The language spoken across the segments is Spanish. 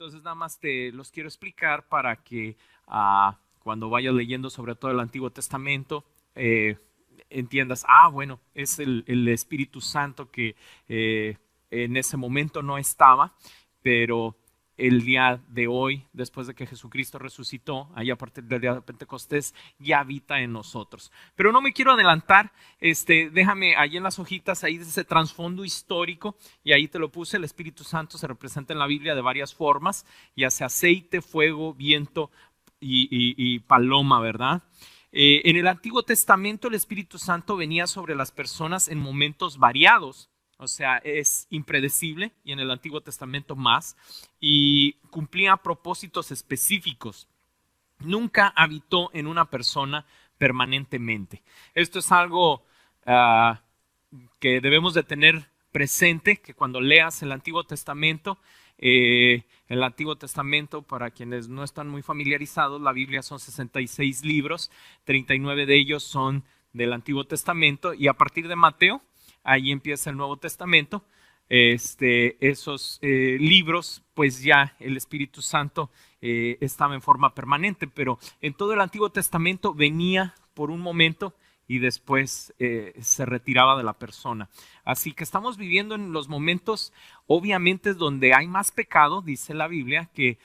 Entonces nada más te los quiero explicar para que cuando vayas leyendo sobre todo el Antiguo Testamento, entiendas, bueno, es el Espíritu Santo que en ese momento no estaba, pero el día de hoy, después de que Jesucristo resucitó, ahí a partir del día de Pentecostés, ya habita en nosotros. Pero no me quiero adelantar, déjame ahí en las hojitas, ahí dice trasfondo histórico, y ahí te lo puse. El Espíritu Santo se representa en la Biblia de varias formas, ya sea aceite, fuego, viento y paloma, ¿verdad? En el Antiguo Testamento el Espíritu Santo venía sobre las personas en momentos variados. O sea, es impredecible, y en el Antiguo Testamento más, y cumplía propósitos específicos. Nunca habitó en una persona permanentemente. Esto es algo que debemos de tener presente, que cuando leas el Antiguo Testamento, para quienes no están muy familiarizados, la Biblia son 66 libros, 39 de ellos son del Antiguo Testamento, y a partir de Mateo, ahí empieza el Nuevo Testamento. Esos libros, pues ya el Espíritu Santo estaba en forma permanente, pero en todo el Antiguo Testamento venía por un momento y después se retiraba de la persona. Así que estamos viviendo en los momentos, obviamente, donde hay más pecado, dice la Biblia, que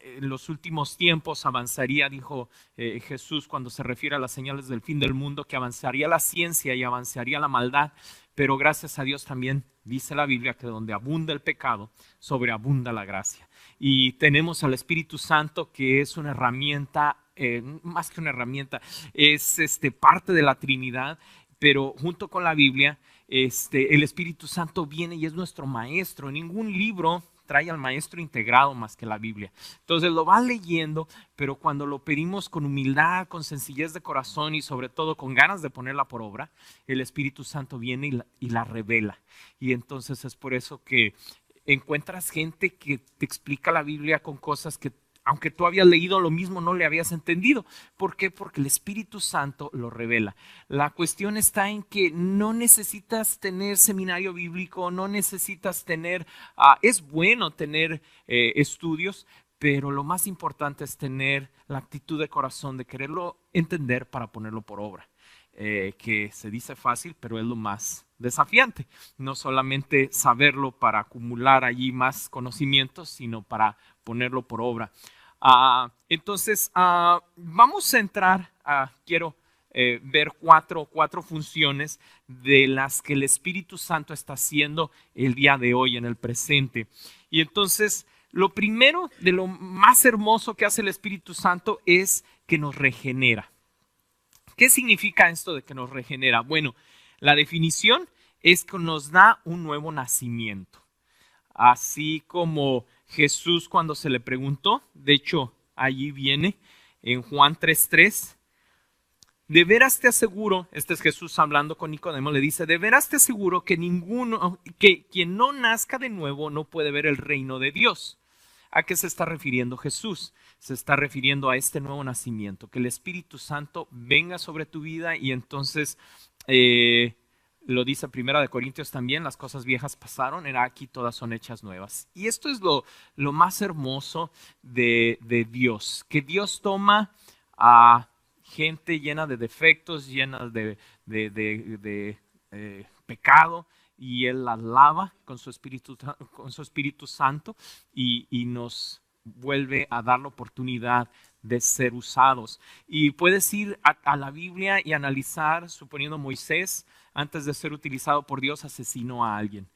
en los últimos tiempos avanzaría, dijo Jesús cuando se refiere a las señales del fin del mundo, que avanzaría la ciencia y avanzaría la maldad, pero gracias a Dios también dice la Biblia que donde abunda el pecado, sobreabunda la gracia. Y tenemos al Espíritu Santo, que es una herramienta, más que una herramienta, es parte de la Trinidad, pero junto con la Biblia, el Espíritu Santo viene y es nuestro maestro. Ningún libro trae al maestro integrado más que la Biblia. Entonces lo vas leyendo, pero cuando lo pedimos con humildad, con sencillez de corazón y sobre todo con ganas de ponerla por obra, el Espíritu Santo viene y la revela. Y entonces es por eso que encuentras gente que te explica la Biblia con cosas que, aunque tú habías leído lo mismo, no le habías entendido. ¿Por qué? Porque el Espíritu Santo lo revela. La cuestión está en que no necesitas tener seminario bíblico, no necesitas tener, es bueno tener estudios, pero lo más importante es tener la actitud de corazón de quererlo entender para ponerlo por obra. Que se dice fácil, pero es lo más desafiante. No solamente saberlo para acumular allí más conocimientos, sino para ponerlo por obra. Entonces, vamos a entrar quiero ver cuatro funciones de las que el Espíritu Santo está haciendo el día de hoy, en el presente. Y entonces, lo primero, de lo más hermoso que hace el Espíritu Santo, es que nos regenera. ¿Qué significa esto de que nos regenera? Bueno, la definición es que nos da un nuevo nacimiento. Así como Jesús cuando se le preguntó, de hecho allí viene en Juan 3:3, de veras te aseguro, este es Jesús hablando con Nicodemo, le dice, de veras te aseguro que quien no nazca de nuevo no puede ver el reino de Dios. ¿A qué se está refiriendo Jesús? Se está refiriendo a este nuevo nacimiento, que el Espíritu Santo venga sobre tu vida y entonces, lo dice Primera de Corintios también, las cosas viejas pasaron, aquí todas son hechas nuevas. Y esto es lo más hermoso de Dios, que Dios toma a gente llena de defectos, llena de pecado, y Él las lava con su Espíritu Santo y nos vuelve a dar la oportunidad de ser usados. Y puedes ir a la Biblia y analizar, suponiendo Moisés, antes de ser utilizado por Dios, asesinó a alguien.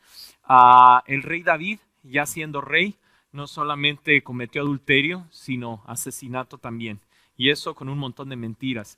El rey David, ya siendo rey, no solamente cometió adulterio, sino asesinato también. Y eso con un montón de mentiras.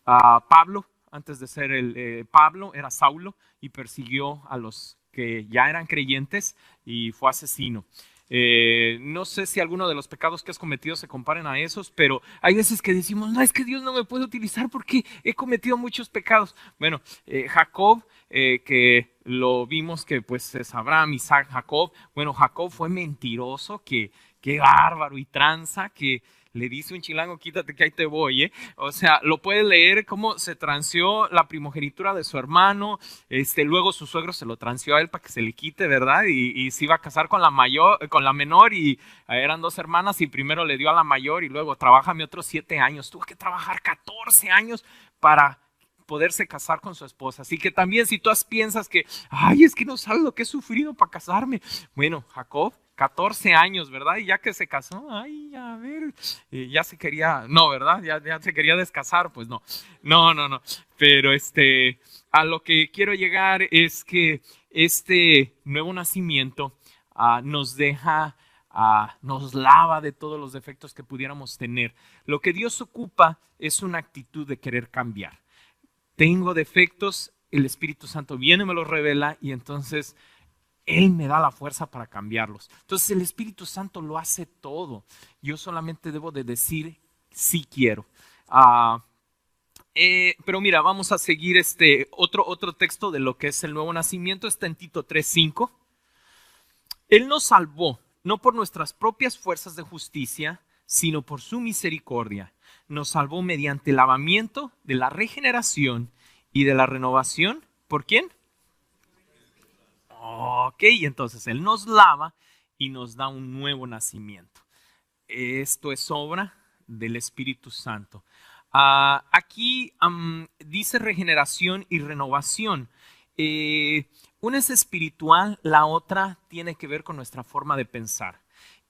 Pablo, antes de ser Pablo, era Saulo y persiguió a los que ya eran creyentes y fue asesino. No sé si alguno de los pecados que has cometido se comparen a esos, pero hay veces que decimos, no, es que Dios no me puede utilizar porque he cometido muchos pecados. Bueno, Jacob, que lo vimos que pues es Abraham, Isaac, Jacob. Bueno, Jacob fue mentiroso, que bárbaro y tranza, que Le dice un chilango, quítate que ahí te voy, ¿eh? O sea, lo puede leer cómo se transeó la primogenitura de su hermano, luego su suegro se lo transeó a él para que se le quite, ¿verdad? Y se iba a casar con la mayor, con la menor, y eran dos hermanas, y primero le dio a la mayor, y luego trabájame otros 7 años. Tuvo que trabajar 14 años para poderse casar con su esposa. Así que también si tú piensas que, ay, es que no sabes lo que he sufrido para casarme. Bueno, Jacob, 14 años, ¿verdad? Y ya que se casó, ay, a ver, ya se quería, no, ¿verdad? Ya se quería descasar, pues no. No. Pero a lo que quiero llegar es que este nuevo nacimiento nos deja, nos lava de todos los defectos que pudiéramos tener. Lo que Dios ocupa es una actitud de querer cambiar. Tengo defectos, el Espíritu Santo viene, me los revela y entonces Él me da la fuerza para cambiarlos. Entonces el Espíritu Santo lo hace todo. Yo solamente debo de decir sí quiero. Pero mira, vamos a seguir otro texto de lo que es el nuevo nacimiento. Está en Tito 3:5. Él nos salvó, no por nuestras propias fuerzas de justicia, sino por su misericordia. Nos salvó mediante el lavamiento de la regeneración y de la renovación. ¿Por quién? Ok, entonces Él nos lava y nos da un nuevo nacimiento. Esto es obra del Espíritu Santo. Aquí dice regeneración y renovación. Una es espiritual, la otra tiene que ver con nuestra forma de pensar.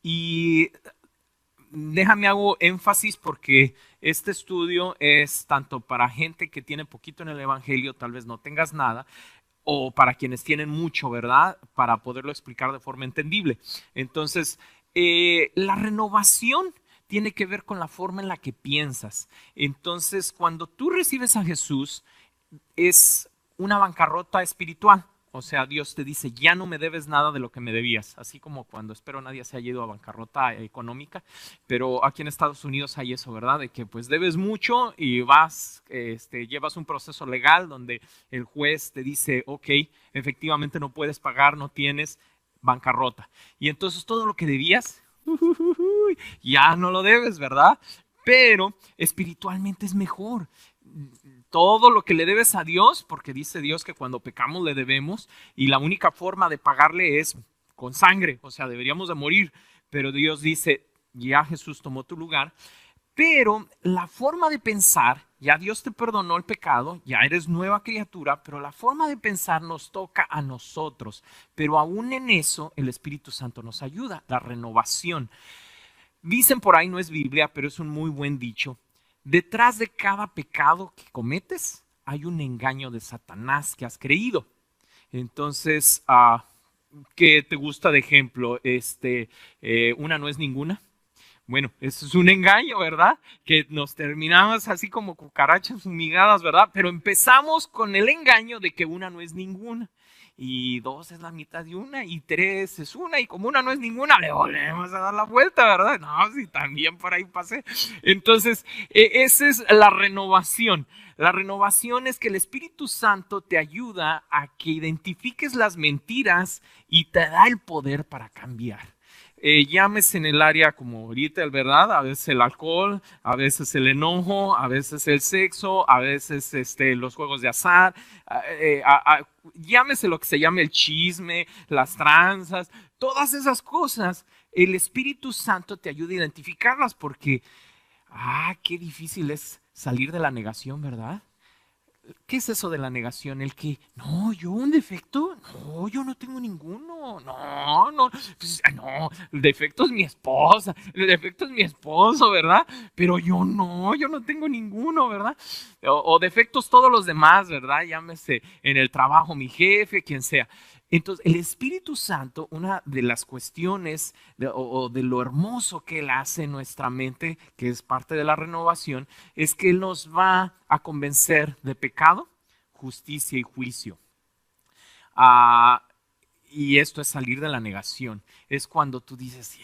Y déjame hago énfasis porque este estudio es tanto para gente que tiene poquito en el Evangelio, tal vez no tengas nada, o para quienes tienen mucho, ¿verdad? Para poderlo explicar de forma entendible. Entonces, la renovación tiene que ver con la forma en la que piensas. Entonces, cuando tú recibes a Jesús, es una bancarrota espiritual. O sea, Dios te dice, ya no me debes nada de lo que me debías. Así como cuando espero nadie se haya ido a bancarrota económica. Pero aquí en Estados Unidos hay eso, ¿verdad? De que pues debes mucho y vas, llevas un proceso legal donde el juez te dice, ok, efectivamente no puedes pagar, no tienes bancarrota. Y entonces todo lo que debías, ya no lo debes, ¿verdad? Pero espiritualmente es mejor. Todo lo que le debes a Dios, porque dice Dios que cuando pecamos le debemos y la única forma de pagarle es con sangre, o sea, deberíamos de morir, pero Dios dice, ya Jesús tomó tu lugar, pero la forma de pensar, ya Dios te perdonó el pecado, ya eres nueva criatura, pero la forma de pensar nos toca a nosotros, pero aún en eso el Espíritu Santo nos ayuda, la renovación. Dicen por ahí, no es Biblia, pero es un muy buen dicho. Detrás de cada pecado que cometes hay un engaño de Satanás que has creído. Entonces, ¿qué te gusta de ejemplo? Una no es ninguna. Bueno, eso es un engaño, ¿verdad? Que nos terminamos así como cucarachas fumigadas, ¿verdad? Pero empezamos con el engaño de que una no es ninguna. Y 2 es la mitad de una, y 3 es una, y como una no es ninguna, le volvemos a dar la vuelta, ¿verdad? No, sí, también por ahí pasé. Entonces, esa es la renovación. La renovación es que el Espíritu Santo te ayuda a que identifiques las mentiras y te da el poder para cambiar. Llámese en el área como ahorita, ¿verdad? A veces el alcohol, a veces el enojo, a veces el sexo, a veces los juegos de azar, llámese lo que se llame el chisme, las tranzas, todas esas cosas. El Espíritu Santo te ayuda a identificarlas porque, qué difícil es salir de la negación, ¿verdad? ¿Qué es eso de la negación? El que, no, yo un defecto, no, yo no tengo ninguno, no, pues, no, el defecto es mi esposa, el defecto es mi esposo, ¿verdad? Pero yo no tengo ninguno, ¿verdad? O defectos todos los demás, ¿verdad? Llámese en el trabajo mi jefe, quien sea. Entonces, el Espíritu Santo, una de las cuestiones o de lo hermoso que Él hace en nuestra mente, que es parte de la renovación, es que Él nos va a convencer de pecado, justicia y juicio. Y esto es salir de la negación. Es cuando tú dices, sí,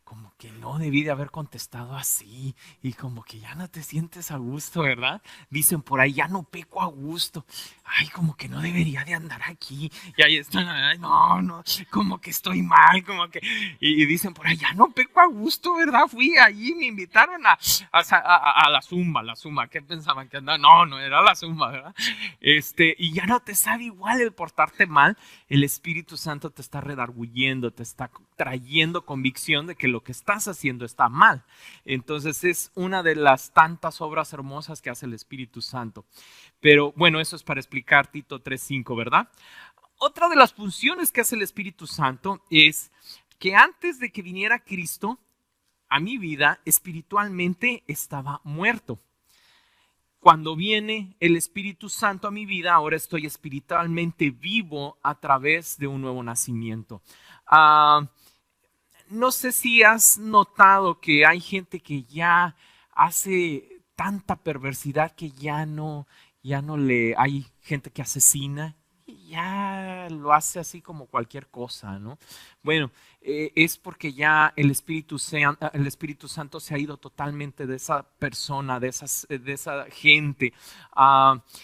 como que no debí de haber contestado así y como que ya no te sientes a gusto, ¿verdad? Dicen por ahí, ya no peco a gusto. Ay, como que no debería de andar aquí. Y ahí están, ay, no, como que estoy mal, como que... Y dicen por ahí, ya no peco a gusto, ¿verdad? Fui allí, me invitaron a la zumba. ¿Qué pensaban que andaba? No era la zumba, ¿verdad? Y ya no te sabe igual el portarte mal. El Espíritu Santo te está redarguyendo, te está trayendo convicción de que lo que estás haciendo está mal. Entonces es una de las tantas obras hermosas que hace el Espíritu Santo. Pero bueno, eso es para explicar Tito 3:5, ¿verdad? Otra de las funciones que hace el Espíritu Santo es que antes de que viniera Cristo a mi vida, espiritualmente estaba muerto. Cuando viene el Espíritu Santo a mi vida, ahora estoy espiritualmente vivo a través de un nuevo nacimiento. No sé si has notado que hay gente que ya hace tanta perversidad que hay gente que asesina y ya lo hace así como cualquier cosa, ¿no? Bueno, es porque ya el Espíritu Santo se ha ido totalmente de esa persona, de esa gente.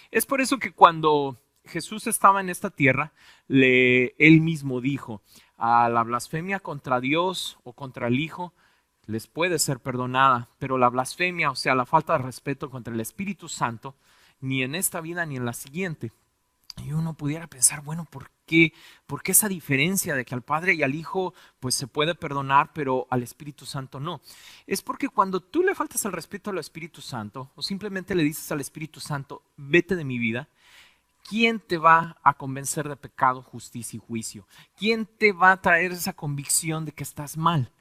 Es por eso que cuando Jesús estaba en esta tierra, él mismo dijo, a la blasfemia contra Dios o contra el Hijo les puede ser perdonada, pero la blasfemia, o sea, la falta de respeto contra el Espíritu Santo, ni en esta vida ni en la siguiente. Y uno pudiera pensar, bueno, ¿por qué esa diferencia de que al Padre y al Hijo pues se puede perdonar, pero al Espíritu Santo no? Es porque cuando tú le faltas el respeto al Espíritu Santo o simplemente le dices al Espíritu Santo, vete de mi vida, ¿quién te va a convencer de pecado, justicia y juicio? ¿Quién te va a traer esa convicción de que estás mal?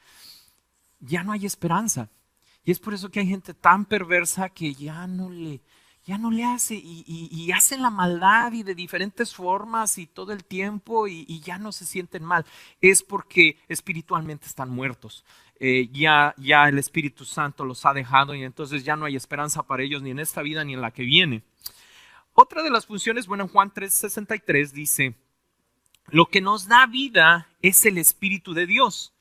Ya no hay esperanza. Y es por eso que hay gente tan perversa que ya no le hace y hacen la maldad y de diferentes formas y todo el tiempo y ya no se sienten mal. Es porque espiritualmente están muertos. Ya el Espíritu Santo los ha dejado y entonces ya no hay esperanza para ellos ni en esta vida ni en la que viene. Otra de las funciones, bueno, en Juan 3:63 dice, lo que nos da vida es el Espíritu de Dios.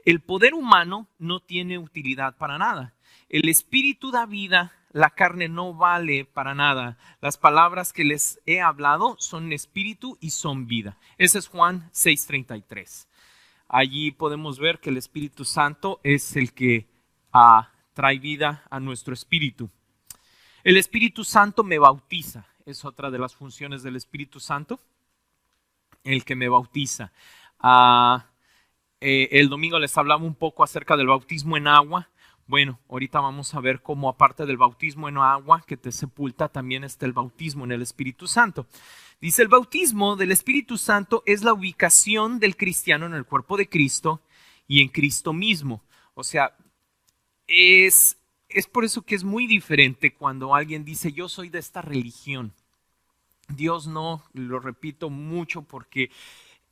El poder humano no tiene utilidad para nada. El Espíritu da vida, la carne no vale para nada. Las palabras que les he hablado son espíritu y son vida. Ese es Juan 6:33. Allí podemos ver que el Espíritu Santo es el que trae vida a nuestro espíritu. El Espíritu Santo me bautiza. Es otra de las funciones del Espíritu Santo, el que me bautiza. El domingo les hablaba un poco acerca del bautismo en agua. Bueno, ahorita vamos a ver cómo aparte del bautismo en agua que te sepulta, también está el bautismo en el Espíritu Santo. Dice, el bautismo del Espíritu Santo es la ubicación del cristiano en el cuerpo de Cristo y en Cristo mismo. O sea, es por eso que es muy diferente cuando alguien dice, yo soy de esta religión. Dios no, lo repito mucho porque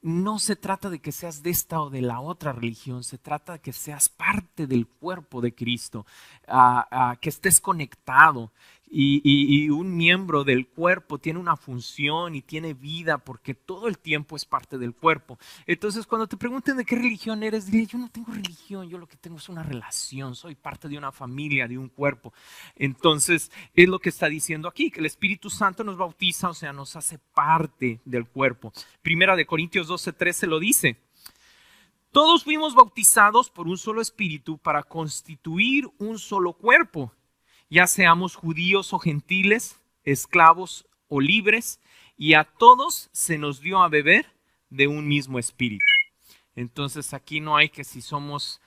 no se trata de que seas de esta o de la otra religión, se trata de que seas parte del cuerpo de Cristo, que estés conectado y un miembro del cuerpo tiene una función y tiene vida porque todo el tiempo es parte del cuerpo. Entonces cuando te pregunten de qué religión eres, dile, yo no tengo religión, yo lo que tengo es una relación, soy parte de una familia, de un cuerpo. Entonces es lo que está diciendo aquí, que el Espíritu Santo nos bautiza, o sea, nos hace parte del cuerpo. Primera de Corintios 12:13 lo dice. Todos fuimos bautizados por un solo espíritu para constituir un solo cuerpo, ya seamos judíos o gentiles, esclavos o libres, y a todos se nos dio a beber de un mismo espíritu. Entonces aquí no hay que si somos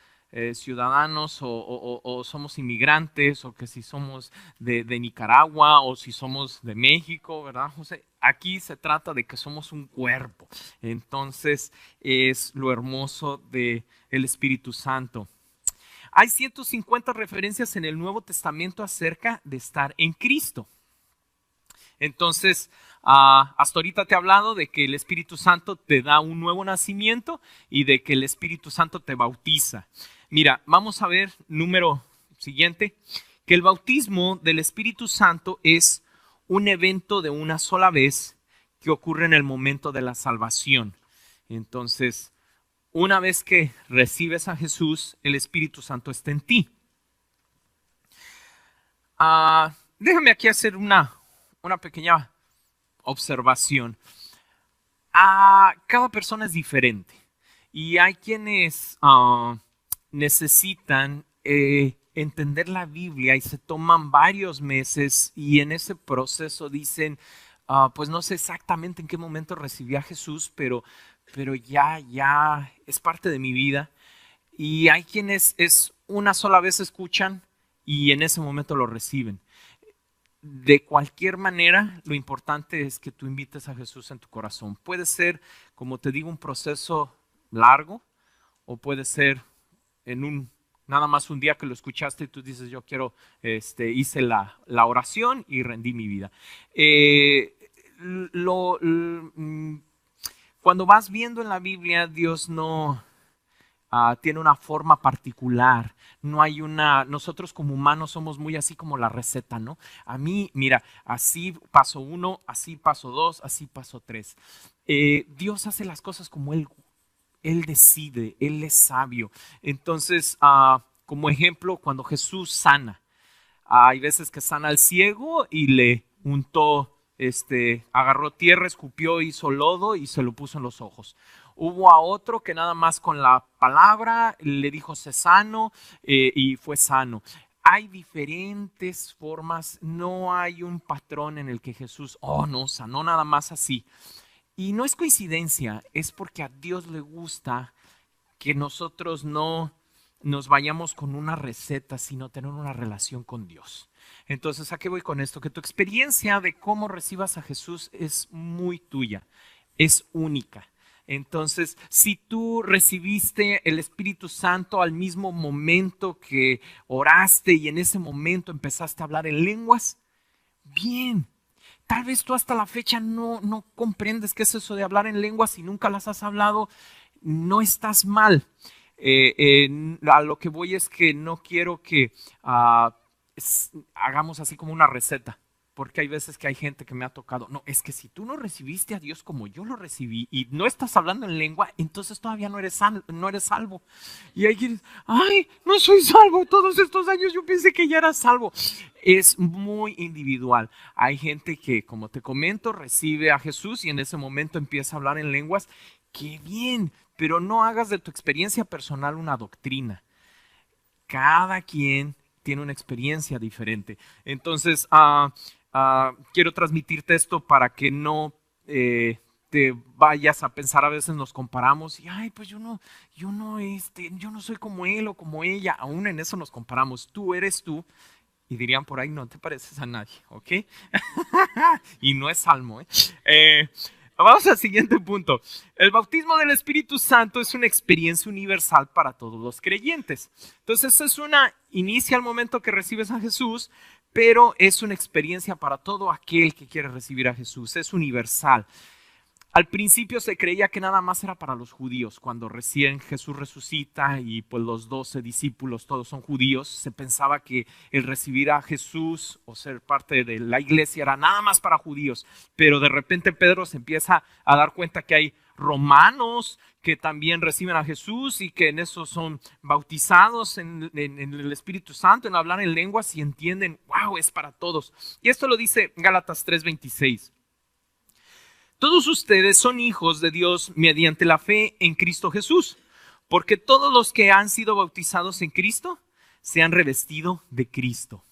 ciudadanos o somos inmigrantes, o que si somos de Nicaragua o si somos de México, ¿verdad, José? Aquí se trata de que somos un cuerpo. Entonces es lo hermoso del Espíritu Santo. Hay 150 referencias en el Nuevo Testamento acerca de estar en Cristo. Entonces, hasta ahorita te he hablado de que el Espíritu Santo te da un nuevo nacimiento y de que el Espíritu Santo te bautiza. Mira, vamos a ver, número siguiente, que el bautismo del Espíritu Santo es un evento de una sola vez que ocurre en el momento de la salvación. Entonces, una vez que recibes a Jesús, el Espíritu Santo está en ti. Déjame aquí hacer una pequeña observación. Cada persona es diferente y hay quienes necesitan entender la Biblia y se toman varios meses y en ese proceso dicen, pues no sé exactamente en qué momento recibí a Jesús, pero ya es parte de mi vida. Y hay quienes es una sola vez escuchan y en ese momento lo reciben. De cualquier manera, lo importante es que tú invites a Jesús en tu corazón. Puede ser, como te digo, un proceso largo o puede ser nada más un día que lo escuchaste y tú dices, yo quiero, hice la oración y rendí mi vida. Cuando vas viendo en la Biblia, Dios no tiene una forma particular. No hay nosotros como humanos somos muy así como la receta, ¿no? A mí, mira, así paso 1, así paso 2, así paso 3. Dios hace las cosas como Él decide, Él es sabio. Entonces, como ejemplo, cuando Jesús sana, hay veces que sana al ciego y le untó, agarró tierra, escupió, hizo lodo y se lo puso en los ojos. Hubo a otro que nada más con la palabra le dijo sé sano y fue sano. Hay diferentes formas, no hay un patrón en el que Jesús, no, sanó nada más así. Y no es coincidencia, es porque a Dios le gusta que nosotros no nos vayamos con una receta, sino tener una relación con Dios. Entonces, ¿a qué voy con esto? Que tu experiencia de cómo recibas a Jesús es muy tuya, es única. Entonces, si tú recibiste el Espíritu Santo al mismo momento que oraste y en ese momento empezaste a hablar en lenguas, bien. Tal vez tú hasta la fecha no comprendes qué es eso de hablar en lenguas y nunca las has hablado, no estás mal. A lo que voy es que no quiero que hagamos así como una receta. Porque hay veces que hay gente que me ha tocado, no, es que si tú no recibiste a Dios como yo lo recibí y no estás hablando en lengua, entonces todavía no eres salvo. Y hay quienes, ay, no soy salvo, todos estos años yo pensé que ya era salvo. Es muy individual. Hay gente que, como te comento, recibe a Jesús y en ese momento empieza a hablar en lenguas. ¡Qué bien! Pero no hagas de tu experiencia personal una doctrina. Cada quien tiene una experiencia diferente. Entonces, quiero transmitirte esto para que no te vayas a pensar, a veces nos comparamos y ay, pues yo no soy como él o como ella, aún en eso nos comparamos, tú eres tú y dirían por ahí no te pareces a nadie, ¿ok? Y no es salmo, vamos al siguiente punto. El bautismo del Espíritu Santo es una experiencia universal para todos los creyentes. Entonces inicia el momento que recibes a Jesús, pero es una experiencia para todo aquel que quiere recibir a Jesús. Es universal. Al principio se creía que nada más era para los judíos. Cuando recién Jesús resucita y pues los 12 discípulos todos son judíos, se pensaba que el recibir a Jesús o ser parte de la iglesia era nada más para judíos. Pero de repente Pedro se empieza a dar cuenta que hay romanos que también reciben a Jesús y que en eso son bautizados en el Espíritu Santo, en hablar en lenguas y entienden, wow, es para todos. Y esto lo dice Gálatas 3:26. Todos ustedes son hijos de Dios mediante la fe en Cristo Jesús, porque todos los que han sido bautizados en Cristo se han revestido de Cristo.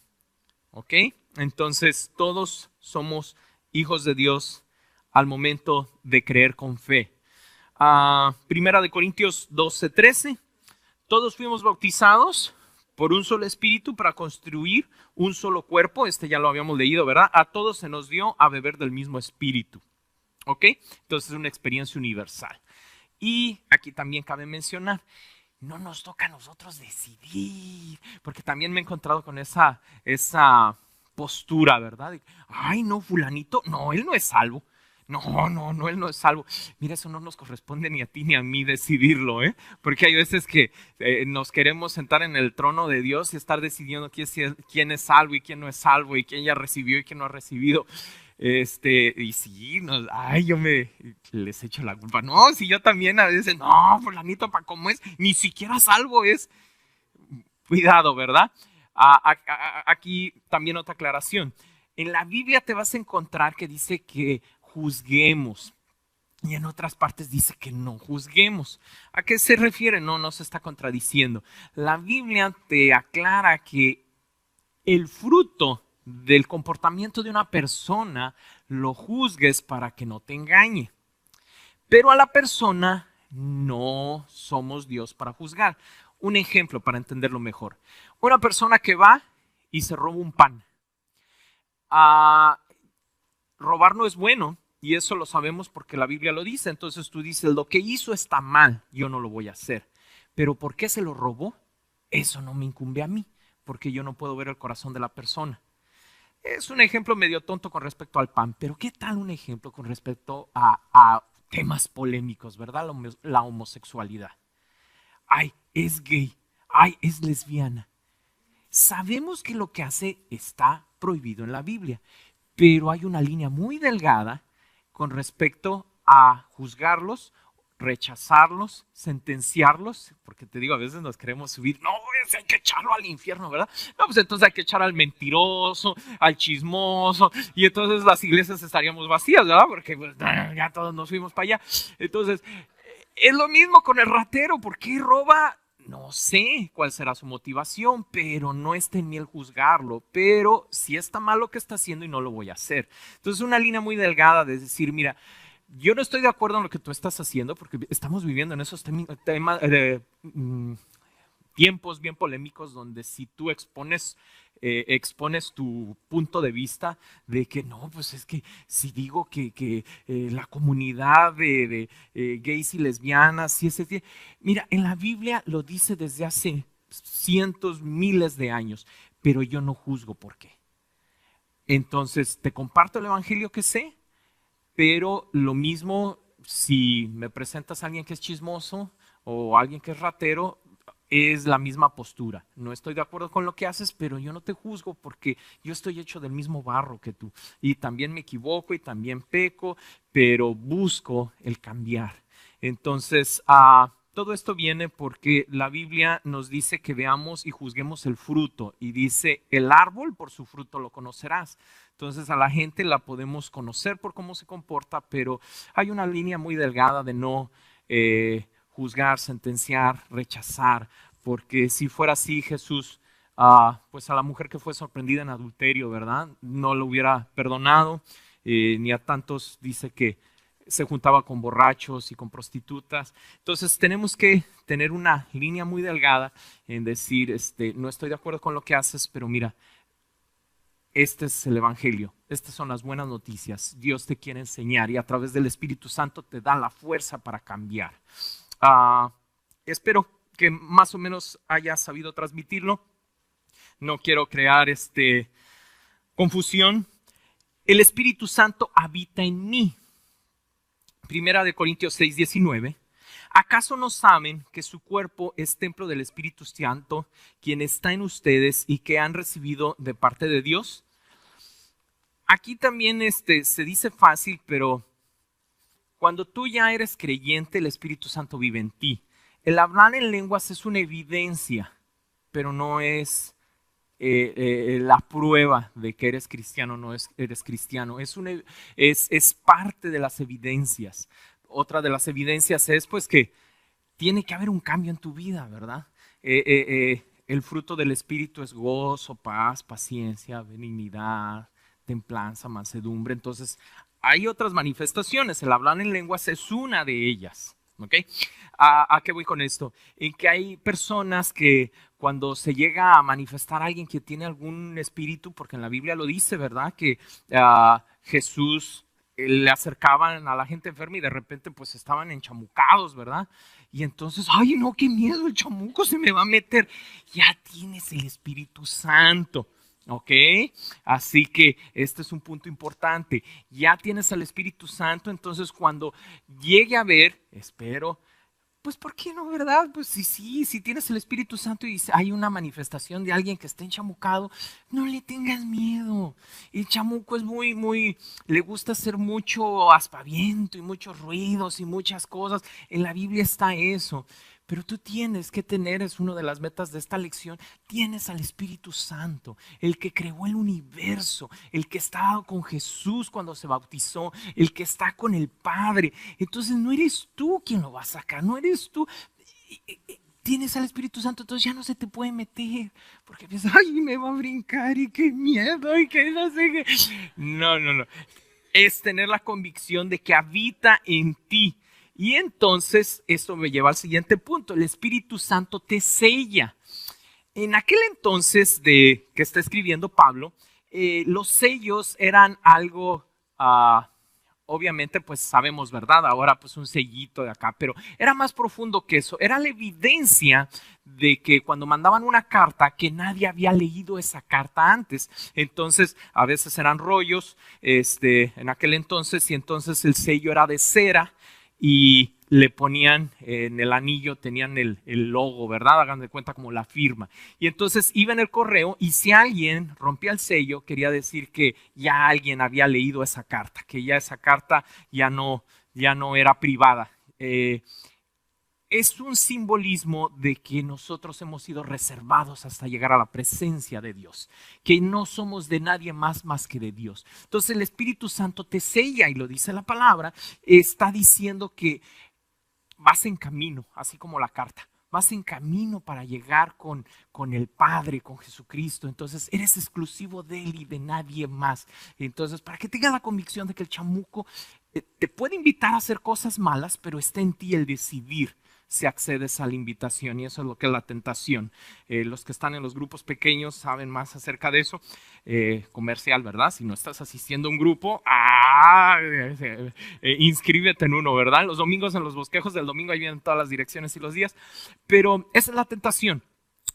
¿Ok? Entonces todos somos hijos de Dios al momento de creer con fe. Primera de Corintios 12:13. Todos fuimos bautizados por un solo espíritu para construir un solo cuerpo. Ya lo habíamos leído, ¿verdad? A todos se nos dio a beber del mismo espíritu. ¿Ok? Entonces es una experiencia universal. Y aquí también cabe mencionar, no nos toca a nosotros decidir, porque también me he encontrado con esa postura, ¿verdad? Ay, no, fulanito, no, él no es salvo. No, él no es salvo. Mira, eso no nos corresponde ni a ti ni a mí decidirlo, porque hay veces que nos queremos sentar en el trono de Dios y estar decidiendo quién es salvo y quién no es salvo y quién ya recibió y quién no ha recibido. Y sí, yo les echo la culpa. No, si yo también a veces, no, fulanito, para cómo es, ni siquiera salvo es. Cuidado, ¿verdad? Aquí también otra aclaración. En la Biblia te vas a encontrar que dice que juzguemos. Y en otras partes dice que no juzguemos. ¿A qué se refiere? No se está contradiciendo. La Biblia te aclara que el fruto del comportamiento de una persona lo juzgues para que no te engañe. Pero a la persona no somos Dios para juzgar. Un ejemplo para entenderlo mejor. Una persona que va y se roba un pan. Robar no es bueno. Y eso lo sabemos porque la Biblia lo dice. Entonces tú dices, lo que hizo está mal, yo no lo voy a hacer. Pero ¿por qué se lo robó? Eso no me incumbe a mí, porque yo no puedo ver el corazón de la persona. Es un ejemplo medio tonto con respecto al pan, pero ¿qué tal un ejemplo con respecto a temas polémicos, ¿verdad? La homosexualidad. Ay, es gay. Ay, es lesbiana. Sabemos que lo que hace está prohibido en la Biblia, pero hay una línea muy delgada con respecto a juzgarlos, rechazarlos, sentenciarlos, porque te digo, a veces nos queremos subir, no, hay que echarlo al infierno, ¿verdad? No, pues entonces hay que echar al mentiroso, al chismoso, y entonces las iglesias estaríamos vacías, ¿verdad? Porque pues, ya todos nos fuimos para allá. Entonces, es lo mismo con el ratero, ¿por qué roba? No sé cuál será su motivación, pero no está en mí el juzgarlo, pero sí está mal lo que está haciendo y no lo voy a hacer. Entonces una línea muy delgada de decir, mira, yo no estoy de acuerdo en lo que tú estás haciendo porque estamos viviendo en esos tiempos bien polémicos donde si tú expones tu punto de vista de que no, pues es que si digo que la comunidad de gays y lesbianas, mira, en la Biblia lo dice desde hace cientos, miles de años, pero yo no juzgo por qué. Entonces, te comparto el evangelio que sé, pero lo mismo si me presentas a alguien que es chismoso o alguien que es ratero, es la misma postura. No estoy de acuerdo con lo que haces, pero yo no te juzgo porque yo estoy hecho del mismo barro que tú. Y también me equivoco y también peco, pero busco el cambiar. Entonces, todo esto viene porque la Biblia nos dice que veamos y juzguemos el fruto. Y dice, el árbol por su fruto lo conocerás. Entonces a la gente la podemos conocer por cómo se comporta, pero hay una línea muy delgada de no juzgar, sentenciar, rechazar, porque si fuera así Jesús, pues a la mujer que fue sorprendida en adulterio, ¿verdad? No lo hubiera perdonado, ni a tantos dice que se juntaba con borrachos y con prostitutas. Entonces tenemos que tener una línea muy delgada en decir, no estoy de acuerdo con lo que haces, pero mira, este es el evangelio, estas son las buenas noticias. Dios te quiere enseñar y a través del Espíritu Santo te da la fuerza para cambiar. Espero que más o menos haya sabido transmitirlo. No quiero crear confusión. El Espíritu Santo habita en mí. Primera de Corintios 6:19. ¿Acaso no saben que su cuerpo es templo del Espíritu Santo, quien está en ustedes y que han recibido de parte de Dios? Aquí también se dice fácil, pero cuando tú ya eres creyente, el Espíritu Santo vive en ti. El hablar en lenguas es una evidencia, pero no es la prueba de que eres cristiano o no eres cristiano. Es parte de las evidencias. Otra de las evidencias es pues que tiene que haber un cambio en tu vida, ¿verdad? El fruto del Espíritu es gozo, paz, paciencia, benignidad, templanza, mansedumbre. Entonces, hay otras manifestaciones. El hablar en lenguas es una de ellas. ¿Ok? ¿A qué voy con esto? En que hay personas que cuando se llega a manifestar a alguien que tiene algún espíritu, porque en la Biblia lo dice, ¿verdad? Que Jesús le acercaban a la gente enferma y de repente pues estaban enchamucados, ¿verdad? Y entonces, ay no, qué miedo, el chamuco se me va a meter. Ya tienes el Espíritu Santo. ¿Ok? Así que este es un punto importante. Ya tienes al Espíritu Santo, entonces cuando llegue a ver, espero, Pues ¿por qué no, verdad? Pues sí, si tienes el Espíritu Santo y hay una manifestación de alguien que está enchamucado, no le tengas miedo. El chamuco es le gusta hacer mucho aspaviento y muchos ruidos y muchas cosas. En la Biblia está eso. Pero tú tienes que tener, es una de las metas de esta lección, tienes al Espíritu Santo, el que creó el universo, el que estaba con Jesús cuando se bautizó, el que está con el Padre. Entonces no eres tú quien lo va a sacar, no eres tú. Tienes al Espíritu Santo, entonces ya no se te puede meter, porque piensas, ay, me va a brincar y qué miedo y qué no sé qué. No. Es tener la convicción de que habita en ti. Y entonces esto me lleva al siguiente punto, el Espíritu Santo te sella. En aquel entonces de que está escribiendo Pablo, los sellos eran algo, obviamente pues sabemos, ¿verdad? Ahora pues un sellito de acá, pero era más profundo que eso. Era la evidencia de que cuando mandaban una carta, que nadie había leído esa carta antes. Entonces a veces eran rollos en aquel entonces, y entonces el sello era de cera, y le ponían en el anillo, tenían el logo, ¿verdad? Hagan de cuenta como la firma. Y entonces iba en el correo, y si alguien rompía el sello, quería decir que ya alguien había leído esa carta, que ya esa carta ya no era privada. Es un simbolismo de que nosotros hemos sido reservados hasta llegar a la presencia de Dios, que no somos de nadie más que de Dios. Entonces el Espíritu Santo te sella, y lo dice la palabra, está diciendo que vas en camino, así como la carta. Vas en camino para llegar con el Padre, con Jesucristo. Entonces eres exclusivo de Él y de nadie más. Entonces, para que tengas la convicción de que el chamuco te puede invitar a hacer cosas malas, pero está en ti el decidir si accedes a la invitación, y eso es lo que es la tentación. Los que están en los grupos pequeños saben más acerca de eso. Comercial, ¿verdad? Si no estás asistiendo a un grupo, inscríbete en uno, ¿verdad? Los domingos en los bosquejos del domingo, ahí vienen todas las direcciones y los días. Pero esa es la tentación.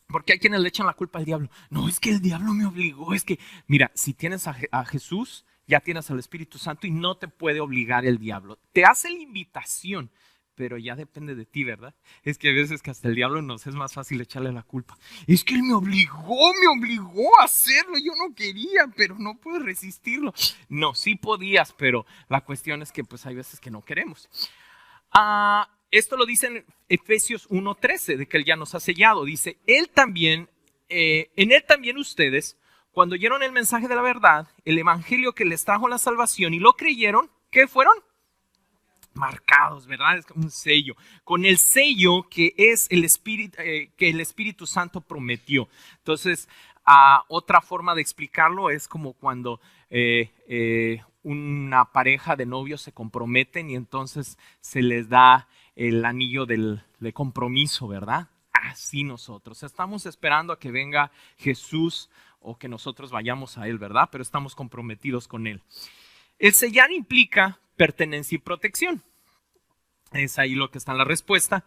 Porque hay quienes le echan la culpa al diablo. No, es que el diablo me obligó. Es que, mira, si tienes a Jesús, ya tienes al Espíritu Santo y no te puede obligar el diablo. Te hace la invitación, pero ya depende de ti, ¿verdad? Es que a veces que hasta el diablo nos es más fácil echarle la culpa. Es que él me obligó a hacerlo. Yo no quería, pero no puedo resistirlo. No, sí podías, pero la cuestión es que pues hay veces que no queremos. Esto lo dice en Efesios 1:13, de que Él ya nos ha sellado. Dice, en Él también ustedes, cuando oyeron el mensaje de la verdad, el evangelio que les trajo la salvación y lo creyeron, ¿qué fueron? Marcados, ¿verdad? Es un sello. Con el sello que es el Espíritu Santo prometió. Entonces, otra forma de explicarlo es como cuando una pareja de novios se comprometen y entonces se les da el anillo de compromiso, ¿verdad? Así nosotros estamos esperando a que venga Jesús o que nosotros vayamos a Él, ¿verdad? Pero estamos comprometidos con Él. El sellar implica pertenencia y protección. Es ahí lo que está en la respuesta.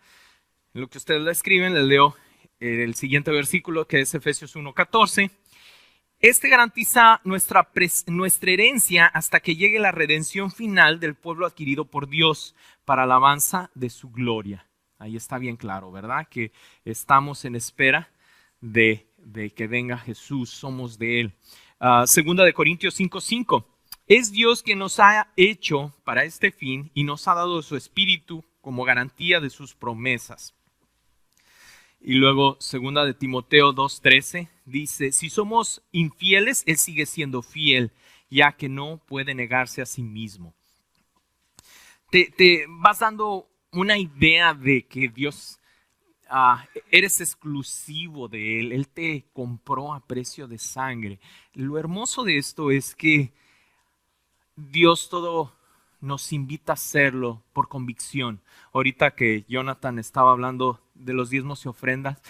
En lo que ustedes la escriben, les leo el siguiente versículo, que es Efesios 1:14. Este garantiza nuestra herencia hasta que llegue la redención final del pueblo adquirido por Dios para alabanza de su gloria. Ahí está bien claro, ¿verdad? Que estamos en espera de que venga Jesús, somos de Él. Segunda de Corintios 5:5. Es Dios quien nos ha hecho para este fin y nos ha dado su Espíritu como garantía de sus promesas. Y luego, segunda de Timoteo 2:13, dice, si somos infieles, Él sigue siendo fiel, ya que no puede negarse a sí mismo. Te vas dando una idea de que Dios, eres exclusivo de Él. Él te compró a precio de sangre. Lo hermoso de esto es que Dios todo nos invita a hacerlo por convicción. Ahorita que Jonathan estaba hablando de los diezmos y ofrendas,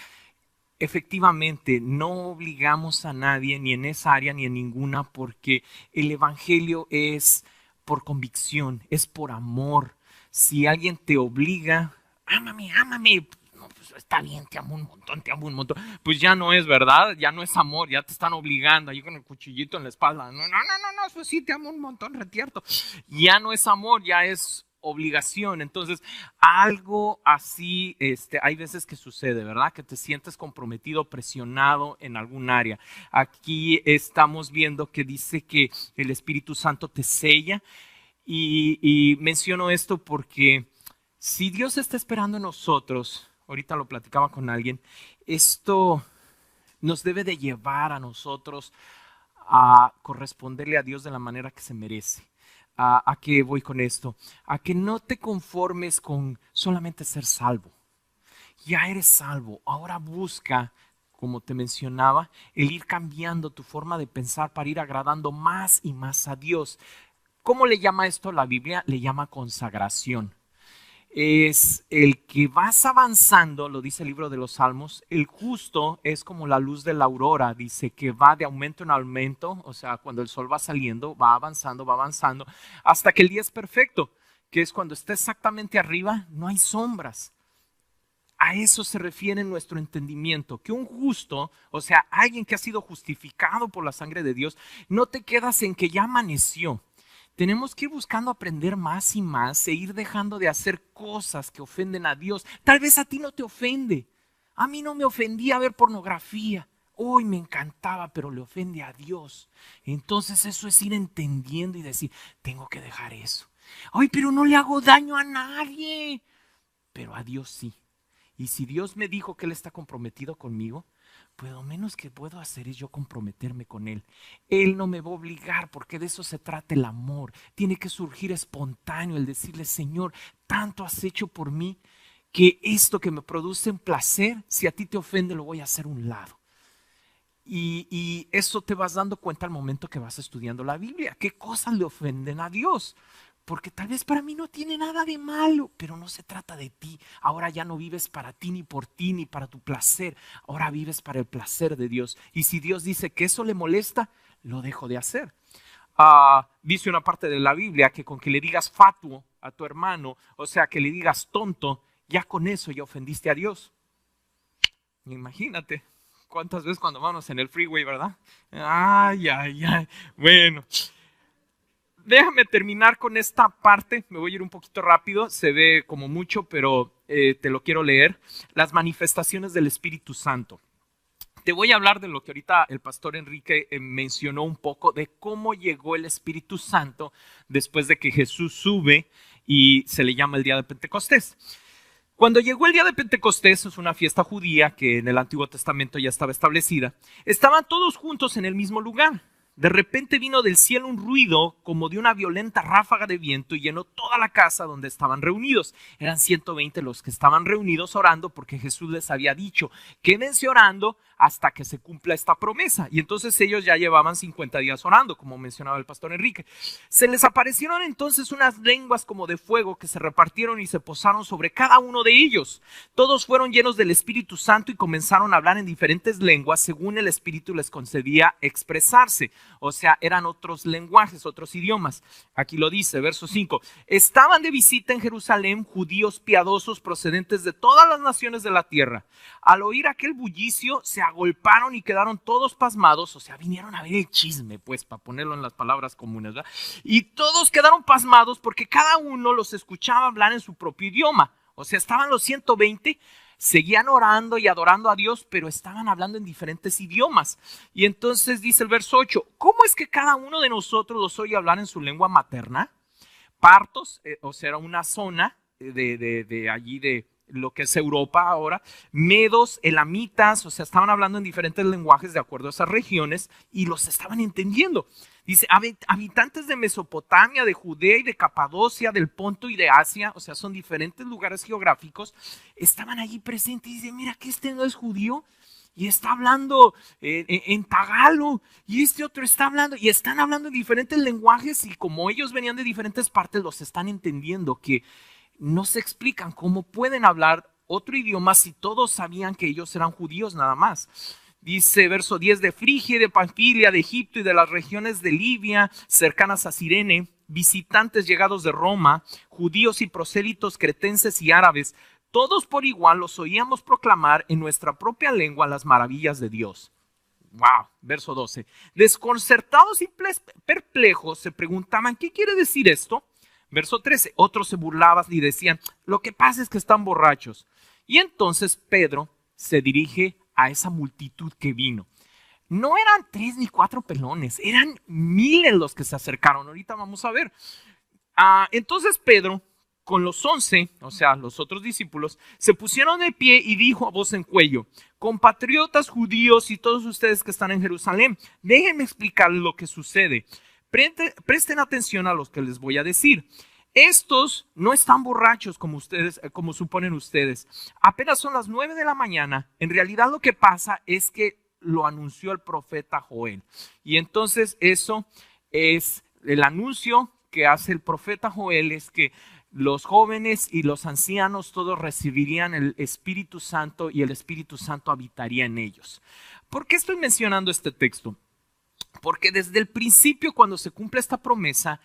efectivamente no obligamos a nadie ni en esa área ni en ninguna, porque el evangelio es por convicción, es por amor. Si alguien te obliga, ámame, no, pues está bien, te amo un montón, pues ya no es verdad, ya no es amor, ya te están obligando ahí con el cuchillito en la espalda. No, pues sí, te amo un montón, retierto. Ya no es amor, ya es obligación. Entonces, algo así, hay veces que sucede, ¿verdad? Que te sientes comprometido, presionado en algún área. Aquí estamos viendo que dice que el Espíritu Santo te sella y menciono esto porque si Dios está esperando en nosotros, ahorita lo platicaba con alguien, esto nos debe de llevar a nosotros a corresponderle a Dios de la manera que se merece. ¿A qué voy con esto? A que no te conformes con solamente ser salvo. Ya eres salvo. Ahora busca, como te mencionaba, el ir cambiando tu forma de pensar para ir agradando más y más a Dios. ¿Cómo le llama esto la Biblia? Le llama consagración. Es el que vas avanzando, lo dice el libro de los Salmos. El justo es como la luz de la aurora, dice que va de aumento en aumento, o sea, cuando el sol va saliendo, va avanzando, hasta que el día es perfecto, que es cuando está exactamente arriba, no hay sombras. A eso se refiere nuestro entendimiento, que un justo, o sea, alguien que ha sido justificado por la sangre de Dios, no te quedas en que ya amaneció. Tenemos que ir buscando aprender más y más e ir dejando de hacer cosas que ofenden a Dios. Tal vez a ti no te ofende. A mí no me ofendía ver pornografía. Hoy me encantaba, pero le ofende a Dios. Entonces eso es ir entendiendo y decir, tengo que dejar eso. Ay, pero no le hago daño a nadie. Pero a Dios sí. Y si Dios me dijo que Él está comprometido conmigo, pues lo menos que puedo hacer es yo comprometerme con Él. Él no me va a obligar porque de eso se trata el amor. Tiene que surgir espontáneo el decirle, Señor, tanto has hecho por mí que esto que me produce un placer, si a ti te ofende lo voy a hacer a un lado. Y eso te vas dando cuenta al momento que vas estudiando la Biblia. ¿Qué cosas le ofenden a Dios? Porque tal vez para mí no tiene nada de malo, pero no se trata de ti. Ahora ya no vives para ti, ni por ti, ni para tu placer. Ahora vives para el placer de Dios. Y si Dios dice que eso le molesta, lo dejo de hacer. Dice una parte de la Biblia que con que le digas fatuo a tu hermano, o sea, que le digas tonto, ya con eso ya ofendiste a Dios. Imagínate cuántas veces cuando vamos en el freeway, ¿verdad? Ay. Bueno. Déjame terminar con esta parte, me voy a ir un poquito rápido, se ve como mucho, pero te lo quiero leer. Las manifestaciones del Espíritu Santo. Te voy a hablar de lo que ahorita el pastor Enrique mencionó un poco, de cómo llegó el Espíritu Santo después de que Jesús sube y se le llama el día de Pentecostés. Cuando llegó el día de Pentecostés, es una fiesta judía que en el Antiguo Testamento ya estaba establecida, estaban todos juntos en el mismo lugar. De repente vino del cielo un ruido como de una violenta ráfaga de viento y llenó toda la casa donde estaban reunidos. Eran 120 los que estaban reunidos orando porque Jesús les había dicho, quédense orando hasta que se cumpla esta promesa. Y entonces ellos ya llevaban 50 días orando, como mencionaba el pastor Enrique. Se les aparecieron entonces unas lenguas como de fuego que se repartieron y se posaron sobre cada uno de ellos. Todos fueron llenos del Espíritu Santo y comenzaron a hablar en diferentes lenguas según el Espíritu les concedía expresarse. O sea, eran otros lenguajes, otros idiomas. Aquí lo dice, verso 5. Estaban de visita en Jerusalén judíos piadosos procedentes de todas las naciones de la tierra. Al oír aquel bullicio, se agolparon y quedaron todos pasmados. O sea, vinieron a ver el chisme, pues, para ponerlo en las palabras comunes, ¿verdad? Y todos quedaron pasmados porque cada uno los escuchaba hablar en su propio idioma. O sea, estaban los 120, seguían orando y adorando a Dios, pero estaban hablando en diferentes idiomas. Y entonces dice el verso 8, ¿cómo es que cada uno de nosotros los oye hablar en su lengua materna? Partos, o sea, era una zona de allí de lo que es Europa ahora, medos, elamitas, o sea, estaban hablando en diferentes lenguajes de acuerdo a esas regiones y los estaban entendiendo. Dice, habitantes de Mesopotamia, de Judea y de Capadocia, del Ponto y de Asia, o sea, son diferentes lugares geográficos, estaban allí presentes y dicen, mira que este no es judío y está hablando en tagalo y este otro está hablando y están hablando en diferentes lenguajes y como ellos venían de diferentes partes, los están entendiendo que no se explican cómo pueden hablar otro idioma si todos sabían que ellos eran judíos nada más. Dice verso 10, de Frigia, de Panfilia, de Egipto y de las regiones de Libia, cercanas a Cirene, visitantes llegados de Roma, judíos y prosélitos cretenses y árabes, todos por igual los oíamos proclamar en nuestra propia lengua las maravillas de Dios. Wow, verso 12. Desconcertados y perplejos se preguntaban, ¿qué quiere decir esto? Verso 13, otros se burlaban y decían, lo que pasa es que están borrachos. Y entonces Pedro se dirige a esa multitud que vino. No eran 3 ni 4 pelones, eran miles los que se acercaron. Ahorita vamos a ver. Entonces Pedro, con los 11, o sea, los otros discípulos, se pusieron de pie y dijo a voz en cuello, compatriotas judíos y todos ustedes que están en Jerusalén, déjenme explicarles lo que sucede. Presten atención a lo que les voy a decir. Estos no están borrachos como suponen ustedes. Apenas son las 9 de la mañana. En realidad lo que pasa es que lo anunció el profeta Joel. Y entonces eso es el anuncio que hace el profeta Joel, es que los jóvenes y los ancianos todos recibirían el Espíritu Santo y el Espíritu Santo habitaría en ellos. ¿Por qué estoy mencionando este texto? Porque desde el principio, cuando se cumple esta promesa,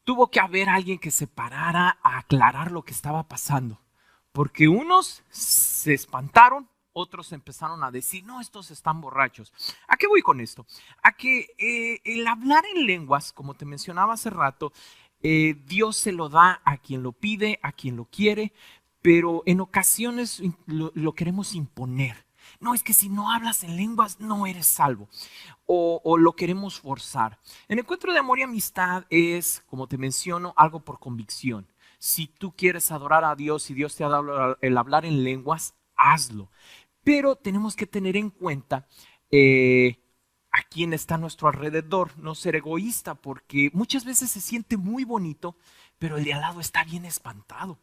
tuvo que haber alguien que se parara a aclarar lo que estaba pasando. Porque unos se espantaron, otros empezaron a decir, no, estos están borrachos. ¿A qué voy con esto? A que el hablar en lenguas, como te mencionaba hace rato, Dios se lo da a quien lo pide, a quien lo quiere, pero en ocasiones lo queremos imponer. No, es que si no hablas en lenguas no eres salvo. O lo queremos forzar. El encuentro de amor y amistad es, como te menciono, algo por convicción. Si tú quieres adorar a Dios y Dios te ha dado el hablar en lenguas, hazlo. Pero tenemos que tener en cuenta a quién está a nuestro alrededor, no ser egoísta, porque muchas veces se siente muy bonito, pero el de al lado está bien espantado.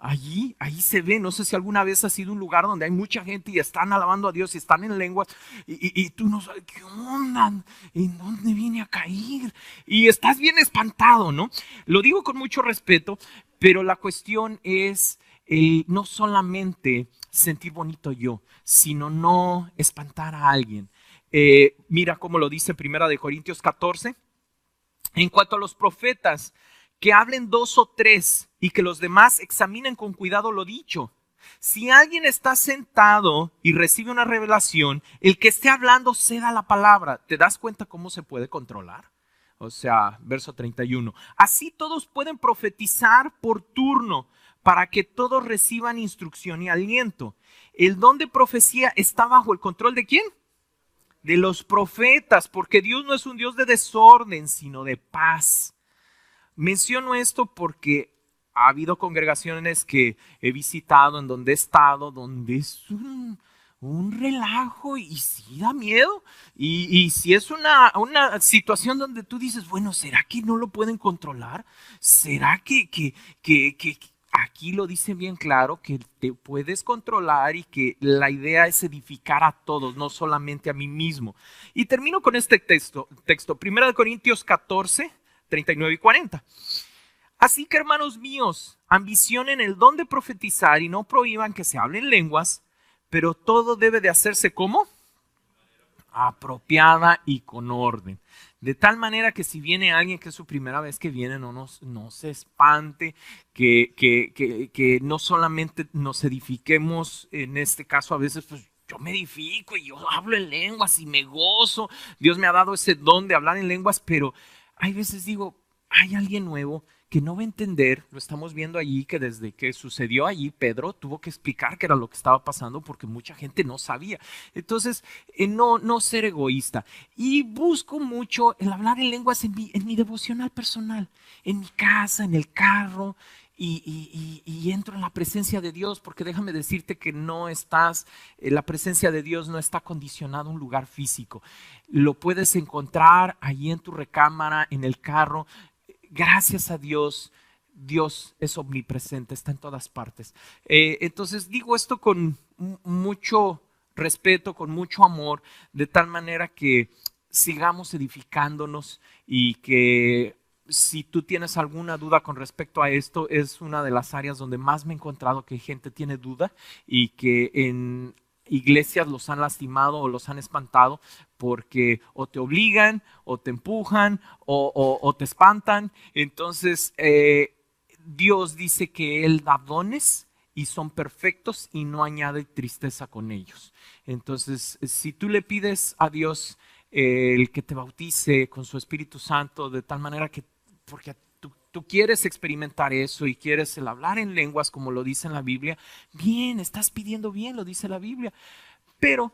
Ahí se ve, no sé si alguna vez has sido un lugar donde hay mucha gente y están alabando a Dios y están en lenguas y tú no sabes, ¿qué onda? ¿En dónde vine a caer? Y estás bien espantado, ¿no? Lo digo con mucho respeto, pero la cuestión es no solamente sentir bonito yo, sino no espantar a alguien. Mira cómo lo dice 1 Corintios 14. En cuanto a los profetas, que hablen 2 o 3 y que los demás examinen con cuidado lo dicho. Si alguien está sentado y recibe una revelación, el que esté hablando ceda la palabra. ¿Te das cuenta cómo se puede controlar? O sea, verso 31. Así todos pueden profetizar por turno para que todos reciban instrucción y aliento. El don de profecía está bajo el control ¿de quién? De los profetas, porque Dios no es un Dios de desorden, sino de paz. Menciono esto porque ha habido congregaciones que he visitado, en donde he estado, donde es un relajo y sí da miedo. Y si es una situación donde tú dices, bueno, ¿será que no lo pueden controlar? ¿Será que aquí lo dice bien claro, que te puedes controlar y que la idea es edificar a todos, no solamente a mí mismo? Y termino con este texto 1 Corintios 14, 39 y 40. Así que, hermanos míos, ambicionen el don de profetizar y no prohíban que se hablen lenguas, pero todo debe de hacerse ¿cómo? Apropiada y con orden. De tal manera que si viene alguien que es su primera vez que viene, no se espante, que no solamente nos edifiquemos, en este caso a veces pues yo me edifico y yo hablo en lenguas y me gozo. Dios me ha dado ese don de hablar en lenguas, pero hay veces digo, hay alguien nuevo que no va a entender. Lo estamos viendo allí, que desde que sucedió allí, Pedro tuvo que explicar qué era lo que estaba pasando porque mucha gente no sabía. Entonces, no ser egoísta. Y busco mucho el hablar en lenguas en mi devocional personal, en mi casa, en el carro. Y entro en la presencia de Dios, porque déjame decirte que la presencia de Dios no está condicionada a un lugar físico. Lo puedes encontrar allí en tu recámara, en el carro. Gracias a Dios, Dios es omnipresente, está en todas partes. Entonces digo esto con mucho respeto, con mucho amor, de tal manera que sigamos edificándonos y que si tú tienes alguna duda con respecto a esto, es una de las áreas donde más me he encontrado que gente tiene duda y que en iglesias los han lastimado o los han espantado porque o te obligan o te empujan o te espantan. Entonces Dios dice que Él da dones y son perfectos y no añade tristeza con ellos. Entonces si tú le pides a Dios el que te bautice con su Espíritu Santo de tal manera que, porque tú quieres experimentar eso y quieres el hablar en lenguas como lo dice en la Biblia, bien, estás pidiendo bien, lo dice la Biblia. Pero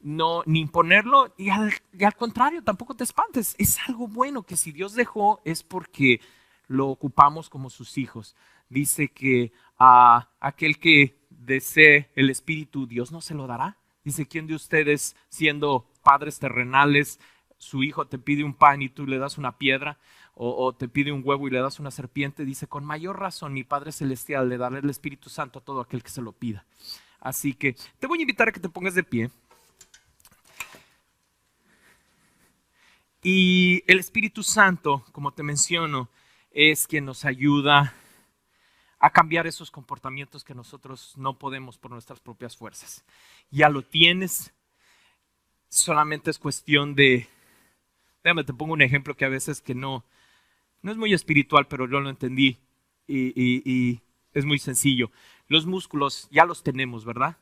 no, ni imponerlo y al contrario, tampoco te espantes. Es algo bueno que si Dios dejó es porque lo ocupamos como sus hijos. Dice que a aquel que desee el Espíritu, Dios no se lo dará. Dice, ¿quién de ustedes, siendo padres terrenales, su hijo te pide un pan y tú le das una piedra? O te pide un huevo y le das una serpiente? Dice, con mayor razón mi Padre Celestial le dará el Espíritu Santo a todo aquel que se lo pida. Así que te voy a invitar a que te pongas de pie. Y el Espíritu Santo, como te menciono, es quien nos ayuda a cambiar esos comportamientos que nosotros no podemos por nuestras propias fuerzas. Ya lo tienes, solamente es cuestión de... Déjame, te pongo un ejemplo que a veces que no es muy espiritual, pero yo lo entendí y es muy sencillo. Los músculos ya los tenemos, ¿verdad?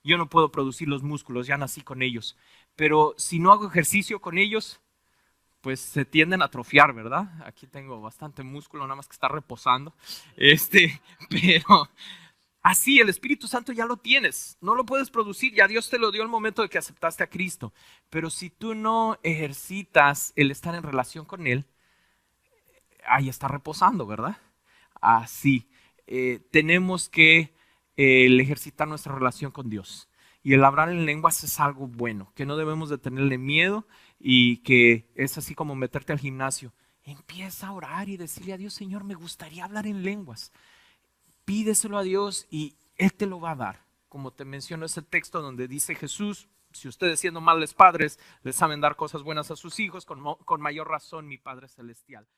Yo no puedo producir los músculos, ya nací con ellos. Pero si no hago ejercicio con ellos, pues se tienden a atrofiar, ¿verdad? Aquí tengo bastante músculo, nada más que está reposando. Pero así el Espíritu Santo ya lo tienes, no lo puedes producir, ya Dios te lo dio al momento de que aceptaste a Cristo. Pero si tú no ejercitas el estar en relación con Él, ahí está reposando, ¿verdad? Así, tenemos que el ejercitar nuestra relación con Dios. Y el hablar en lenguas es algo bueno, que no debemos de tenerle miedo y que es así como meterte al gimnasio. Empieza a orar y decirle a Dios, Señor, me gustaría hablar en lenguas. Pídeselo a Dios y Él te lo va a dar. Como te menciono ese texto donde dice Jesús, si ustedes siendo malos padres les saben dar cosas buenas a sus hijos, con mayor razón mi Padre Celestial.